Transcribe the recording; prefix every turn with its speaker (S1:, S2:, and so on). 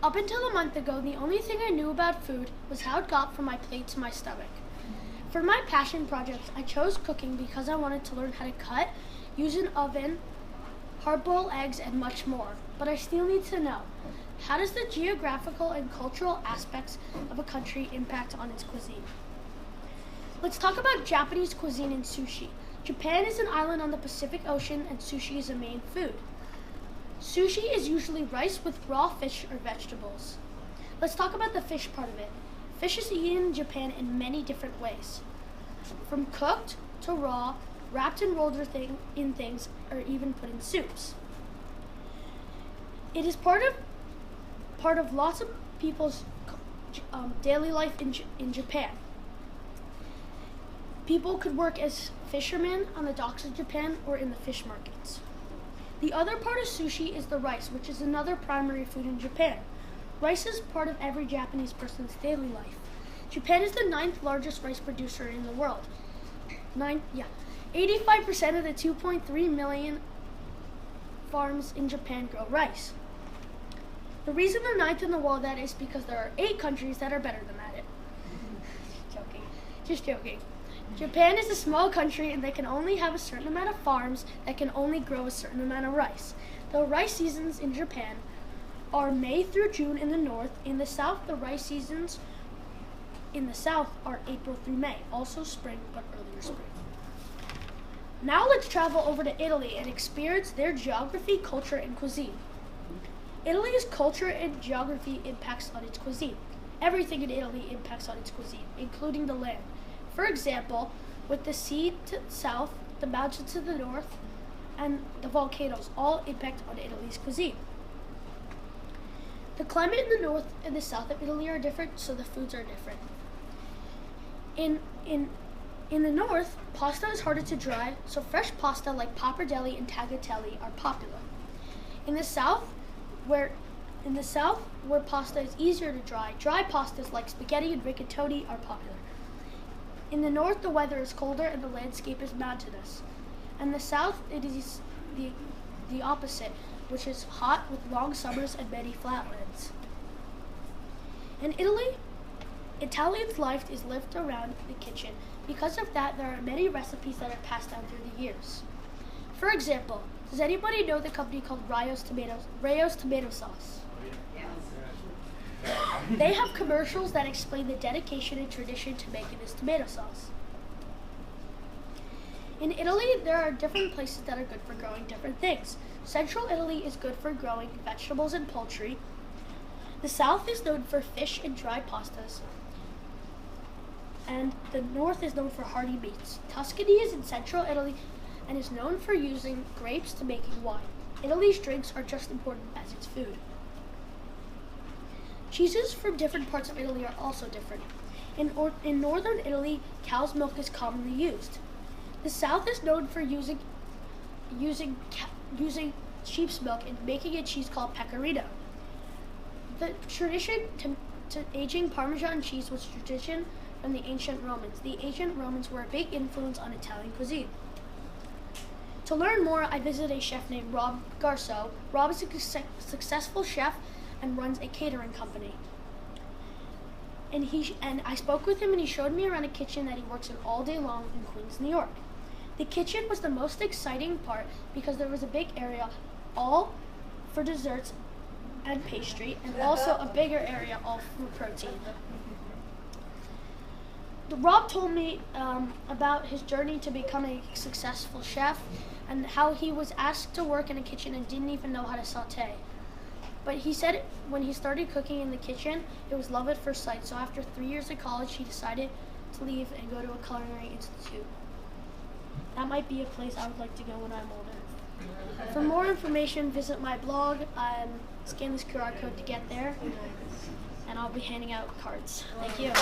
S1: Up until a month ago, the only thing I knew about food was how it got from my plate to my stomach. For my passion projects, I chose cooking because I wanted to learn how to cut, use an oven, hard-boiled eggs, and much more. But I still need to know, how does the geographical and cultural aspects of a country impact on its cuisine? Let's talk about Japanese cuisine and sushi. Japan is an island on the Pacific Ocean, and sushi is a main food. Sushi is usually rice with raw fish or vegetables. Let's talk about the fish part of it. Fish is eaten in Japan in many different ways, from cooked to raw, wrapped and rolled in things, or even put in soups. It is part of lots of people's daily life in Japan. People could work as fishermen on the docks of Japan or in the fish markets. The other part of sushi is the rice, which is another primary food in Japan. Rice is part of every Japanese person's daily life. Japan is the 9th largest rice producer in the world. 85% of the 2.3 million farms in Japan grow rice. The reason they're 9th in the world that is because there are 8 countries that are better than that. Just joking. Japan is a small country and they can only have a certain amount of farms that can only grow a certain amount of rice. The rice seasons in Japan are May through June in the north. In the south, the rice seasons in the south are April through May, also spring, but earlier spring. Now let's travel over to Italy and experience their geography, culture, and cuisine. Italy's culture and geography impacts on its cuisine. Everything in Italy impacts on its cuisine, including the land. For example, with the sea to the south, the mountains to the north, and the volcanoes all impact on Italy's cuisine. The climate in the north and the south of Italy are different, so the foods are different. In the north, pasta is harder to dry, so fresh pasta like pappardelle and tagliatelle are popular. In the south, where pasta is easier to dry pastas like spaghetti and rigatoni are popular. In the north, the weather is colder and the landscape is mountainous. In the south, it is the opposite, which is hot with long summers and many flatlands. In Italy, Italians' life is lived around the kitchen. Because of that, there are many recipes that are passed down through the years. For example, does anybody know the company called Rayo's tomato sauce? They have commercials that explain the dedication and tradition to making this tomato sauce. In Italy, there are different places that are good for growing different things. Central Italy is good for growing vegetables and poultry. The south is known for fish and dry pastas. And the north is known for hearty meats. Tuscany is in central Italy and is known for using grapes to making wine. Italy's drinks are just as important as its food. Cheeses from different parts of Italy are also different. In northern Italy, cow's milk is commonly used. The south is known for using sheep's milk and making a cheese called pecorino. The tradition to aging Parmesan cheese was a tradition from the ancient Romans. The ancient Romans were a big influence on Italian cuisine. To learn more, I visited a chef named Rob Garceau. Rob is a successful chef and runs a catering company. And I spoke with him and he showed me around a kitchen that he works in all day long in Queens, New York. The kitchen was the most exciting part because there was a big area all for desserts and pastry, and also a bigger area all for protein. Rob told me about his journey to become a successful chef and how he was asked to work in a kitchen and didn't even know how to saute. But he said when he started cooking in the kitchen, it was love at first sight. So after 3 years of college, he decided to leave and go to a culinary institute. That might be a place I would like to go when I'm older. For more information, visit my blog. Scan this QR code to get there, and I'll be handing out cards. Thank you.